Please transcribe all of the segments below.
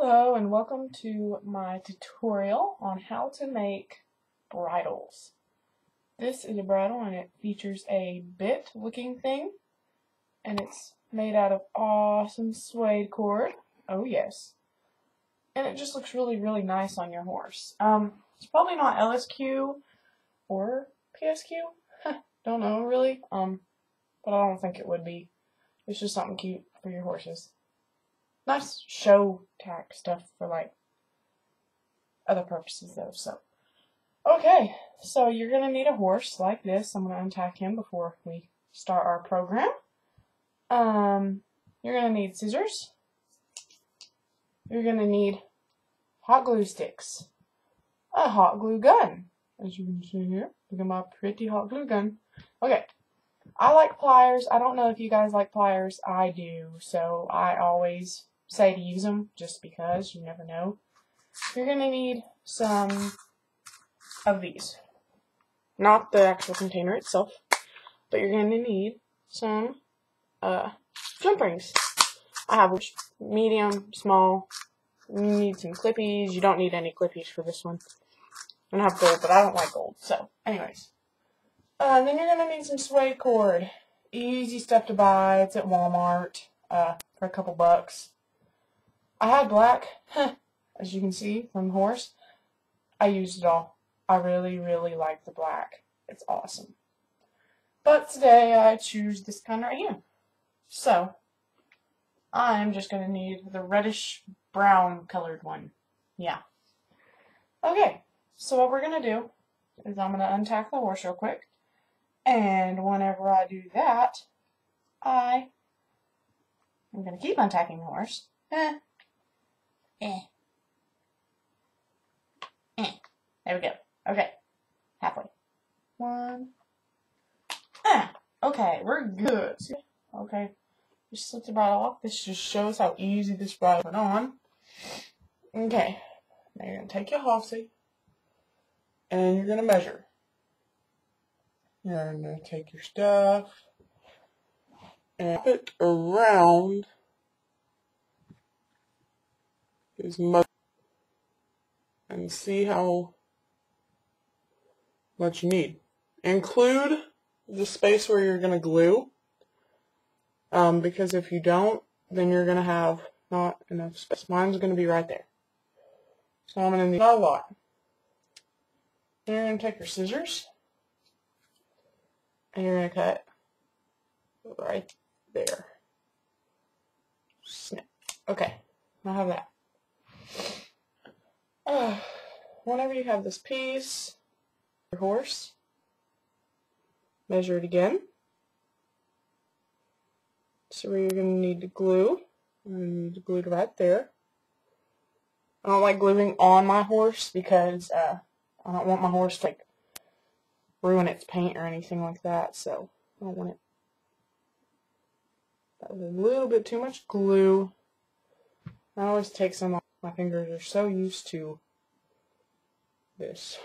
Hello and welcome to my tutorial on how to make bridles. This is a bridle and it features a bit looking thing and it's made out of awesome suede cord. Oh yes. And it just looks really nice on your horse. It's probably not LSQ or PSQ. Don't know really. But I don't think it would be. It's just something cute for your horses. Nice show tack stuff for like other purposes though. So okay, so you're gonna need a horse like this. I'm gonna untack him before we start our program. You're gonna need scissors. You're gonna need hot glue sticks, a hot glue gun, as you can see here. Look at my pretty hot glue gun. Okay, I like pliers. I don't know if you guys like pliers. I do, so I always say to use them just because you never know. You're going to need some of these. Not the actual container itself, but you're going to need some jump rings. I have medium, small. You need some clippies. You don't need any clippies for this one. I don't have gold, but I don't like gold. So, anyways. And then you're going to need some suede cord. Easy stuff to buy. It's at Walmart for a couple bucks. I had black, as you can see from the horse. I used it all. I really like the black. It's awesome. But today I choose this kind right here. So, I'm just going to need the reddish brown colored one. Yeah. Okay, so what we're going to do is I'm going to untack the horse real quick. And whenever I do that, I'm going to keep untacking the horse. There we go. Okay. Halfway. One. Okay, we're good. Okay. Just slip the bridle off. This just shows how easy this bridle went on. Okay. Now you're going to take your horsey and you're going to measure. You're going to take your stuff and put it around his muzzle and see how much you need. Include the space where you're going to glue, because if you don't, then you're going to have not enough space. Mine's going to be right there. So I'm going to need a lot. And you're going to take your scissors and you're going to cut right there. Snip. Okay, I have that. Whenever you have this piece, your horse, measure it again. So where you're going to need to glue. You're going to need to glue it right there. I don't like gluing on my horse because I don't want my horse to like ruin its paint or anything like that. So I don't want it. That was a little bit too much glue. I always take some off. My fingers are so used to this.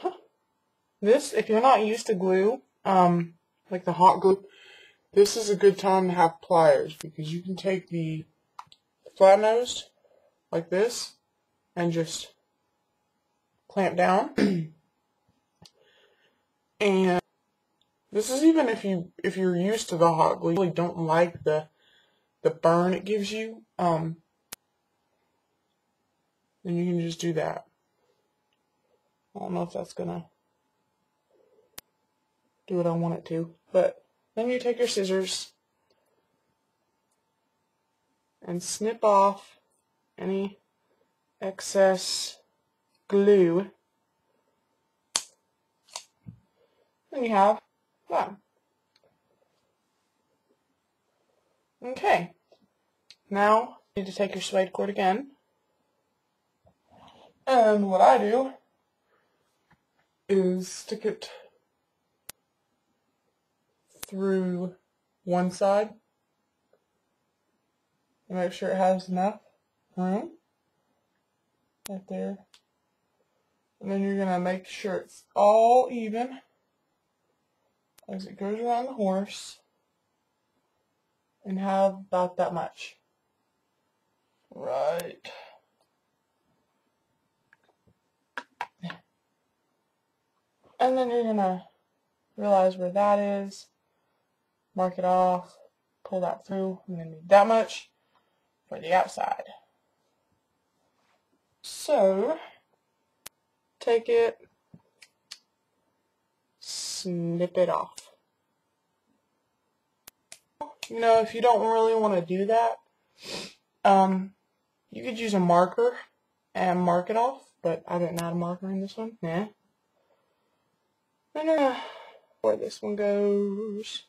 This, if you're not used to glue, like the hot glue, this is a good time to have pliers because you can take the flat nosed like this and just clamp down. And this is even if you're used to the hot glue, you really don't like the burn it gives you, then you can just do that. I don't know if that's gonna do what I want it to, but then you take your scissors and snip off any excess glue. And you have that. Okay. Now you need to take your suede cord again. And what I do is stick it through one side and make sure it has enough room right there. And then you're going to make sure it's all even as it goes around the horse and have about that much right And then you're going to realize where that is, mark it off, pull that through, and then need that much for the outside. So, take it, snip it off. You know, if you don't really want to do that, you could use a marker and mark it off, but I didn't add a marker in this one. Nah. Where this one goes.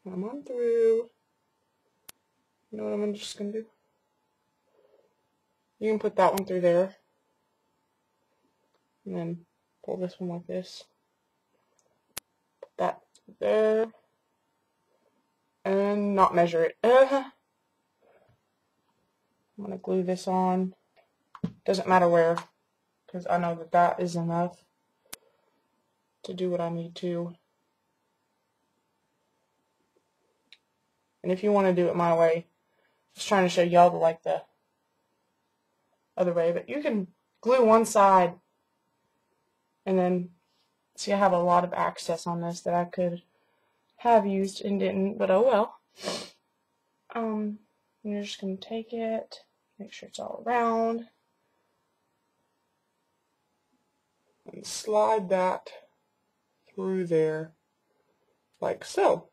Come on through. You know what I'm just going to do? You can put that one through there. And then pull this one like this. Put that there. And not measure it. I'm going to glue this on. Doesn't matter where, because I know that that is enough to do what I need to. And if you want to do it my way, just trying to show y'all like the other way, but you can glue one side and then see I have a lot of access on this that I could have used and didn't, but oh well. You're just going to take it, make sure it's all around, and slide that through there like so.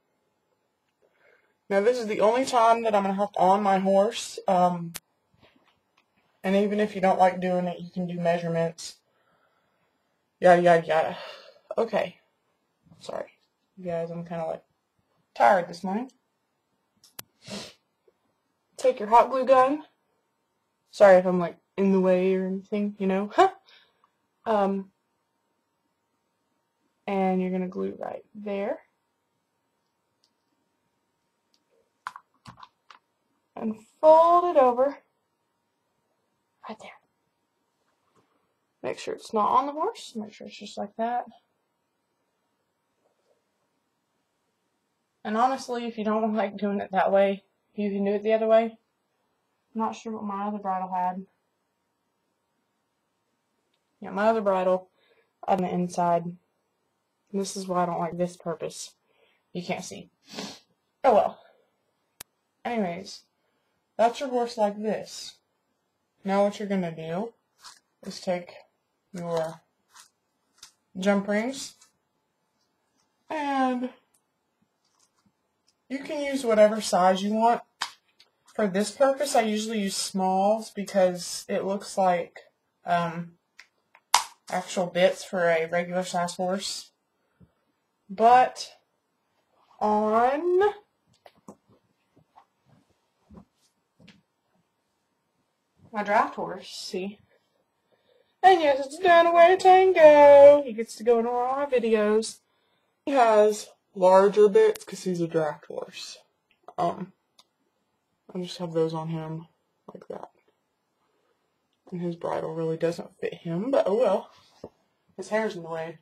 Now this is the only time that I'm going to have to on my horse, and even if you don't like doing it, you can do measurements, yada yada yada. Okay, sorry you guys, I'm kind of like tired this morning. Take your hot glue gun. Sorry if I'm like in the way or anything, you know. And you're going to glue right there. And fold it over right there. Make sure it's not on the horse. Make sure it's just like that. And honestly, if you don't like doing it that way, you can do it the other way. I'm not sure what my other bridle had. Yeah, my other bridle on the inside. And this is why I don't like this purpose. You can't see. Oh well. Anyways, that's your horse like this. Now what you're going to do is take your jump rings and you can use whatever size you want. For this purpose, I usually use smalls because it looks like actual bits for a regular size horse. But on my draft horse, see? And yes, it's Danaway Tango. He gets to go in all our videos. He has larger bits because he's a draft horse. I just have those on him like that. And his bridle really doesn't fit him, but oh well. His hair's in the way.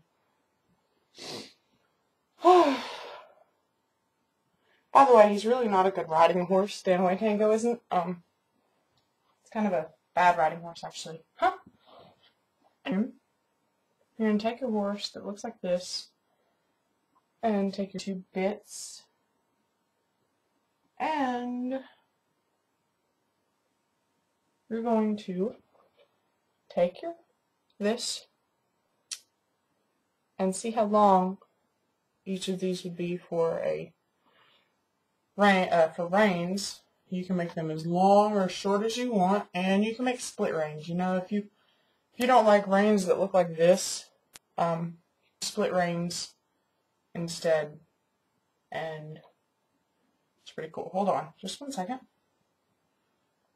By the way, he's really not a good riding horse. Danaway Tango isn't. It's kind of a bad riding horse, actually. You're going to take your horse that looks like this, and take your two bits, and you're going to take this and see how long each of these would be for for reins. You can make them as long or as short as you want, and you can make split reins. You know, if you don't like reins that look like this, split reins instead, and it's pretty cool. Hold on, just 1 second.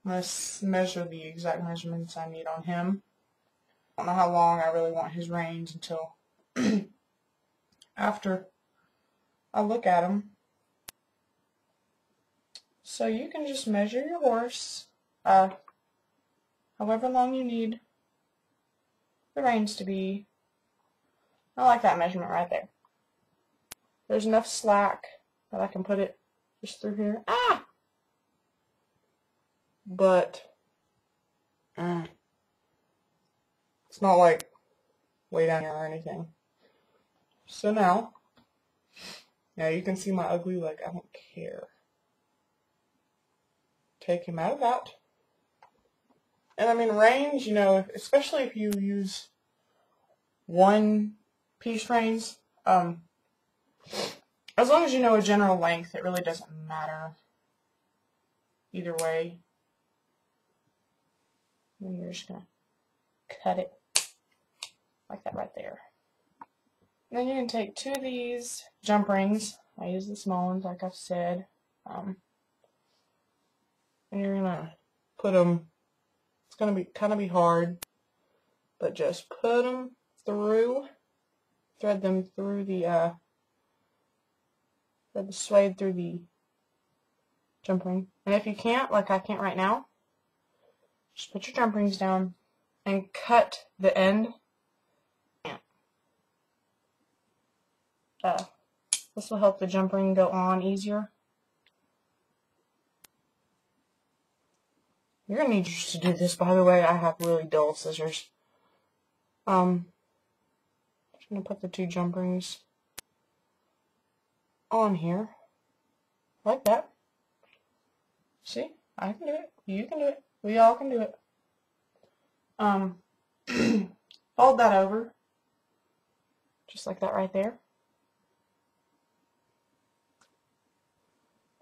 I'm going to measure the exact measurements I need on him. I don't know how long I really want his reins until after I look at him. So you can just measure your horse, however long you need the reins to be. I like that measurement right there. There's enough slack that I can put it just through here. But it's not like way down here or anything. So now you can see my ugly leg. I don't care. Take him out of that. And I mean, reins, you know, especially if you use one piece reins, as long as you know a general length, it really doesn't matter either way. And you're just going to cut it like that right there. And then you can take 2 of these jump rings. I use the small ones, like I've said. And you're going to put them, it's going to be kind of be hard, but just put them through, thread them through the, thread the suede through the jump ring. And if you can't, like I can't right now, just put your jump rings down and cut the end. This will help the jump ring go on easier. You're going to need to do this, by the way. I have really dull scissors. I'm going to put the 2 jump rings on here, like that. See? I can do it. You can do it. We all can do it. Fold that over, just like that right there.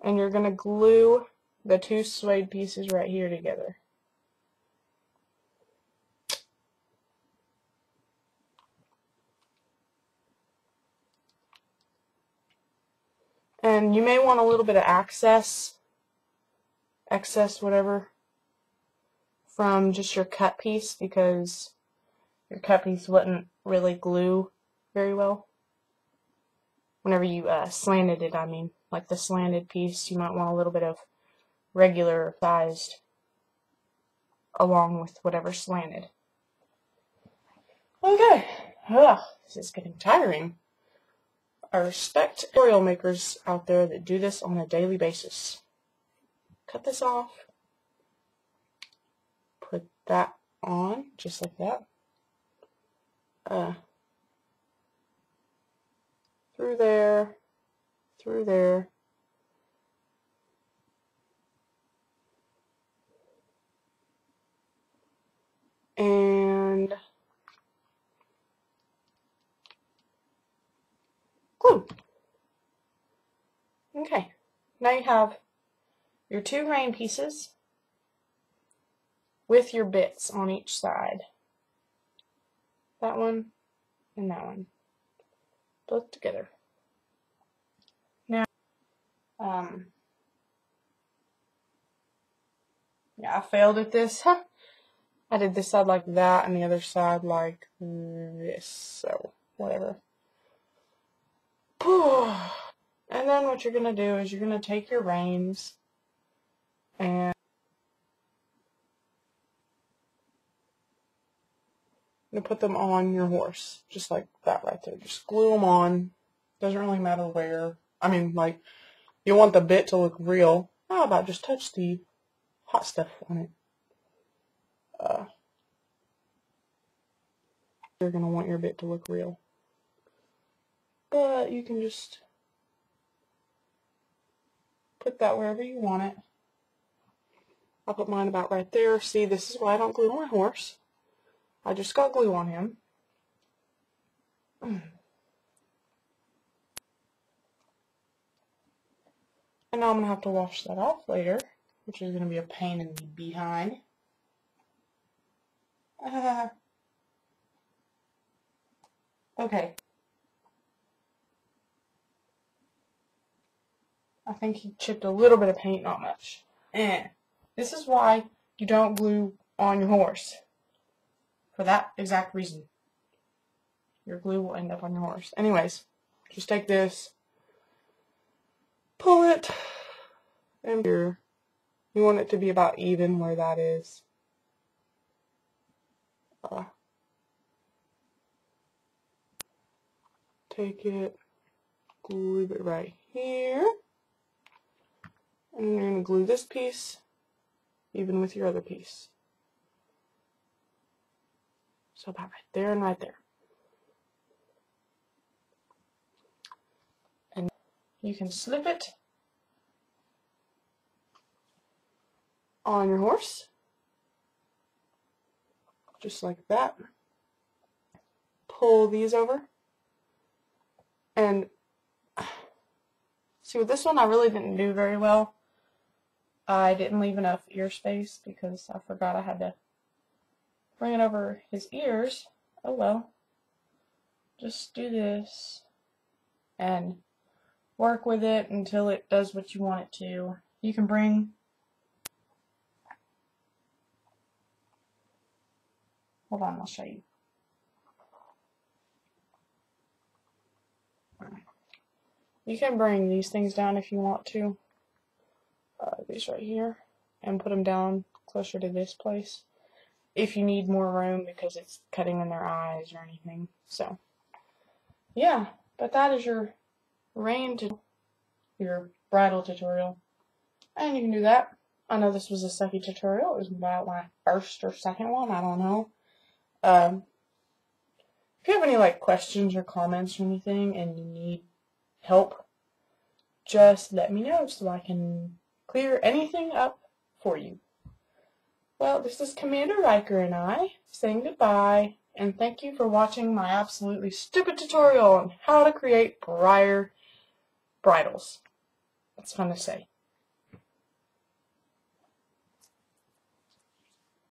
And you're going to glue the 2 suede pieces right here together. And you may want a little bit of excess whatever, from just your cut piece, because your cut piece wouldn't really glue very well. Whenever you slanted it, I mean, like the slanted piece, you might want a little bit of regular sized along with whatever slanted. Okay, this is getting tiring. I respect tutorial makers out there that do this on a daily basis. Cut this off. Put that on, just like that. Through there, through there. And glue. Okay, now you have your 2 rein pieces with your bits on each side. That one and that one, both together. Now, yeah, I failed at this. I did this side like that and the other side like this, so whatever. And then what you're going to do is you're going to take your reins and you put them on your horse, just like that right there. Just glue them on. Doesn't really matter where. I mean, like, you want the bit to look real. How about just touch the hot stuff on it? You're going to want your bit to look real. But you can just put that wherever you want it. I'll put mine about right there. See, this is why I don't glue my horse. I just got glue on him. And now I'm going to have to wash that off later, which is going to be a pain in the behind. Okay. I think he chipped a little bit of paint, not much. This is why you don't glue on your horse. For that exact reason. Your glue will end up on your horse. Anyways, just take this, pull it, and here. You want it to be about even where that is. Take it, glue it right here. And you're going to glue this piece even with your other piece. So about right there and right there. you can slip it on your horse, just like that. Pull these over, and see, with this one I really didn't do very well. I didn't leave enough ear space because I forgot I had to bring it over his ears. Oh well. Just do this and work with it until it does what you want it to. You can bring hold on, I'll show you. You can bring these things down if you want to. These right here, and put them down closer to this place if you need more room because it's cutting in their eyes or anything. So yeah, but that is your your bridle tutorial, and you can do that. I know this was a sucky tutorial. It was about my first or second one, I don't know. If you have any questions or comments or anything and you need help, just let me know so I can clear anything up for you. Well, this is Commander Riker and I saying goodbye, and thank you for watching my absolutely stupid tutorial on how to create Breyer bridles. That's fun to say.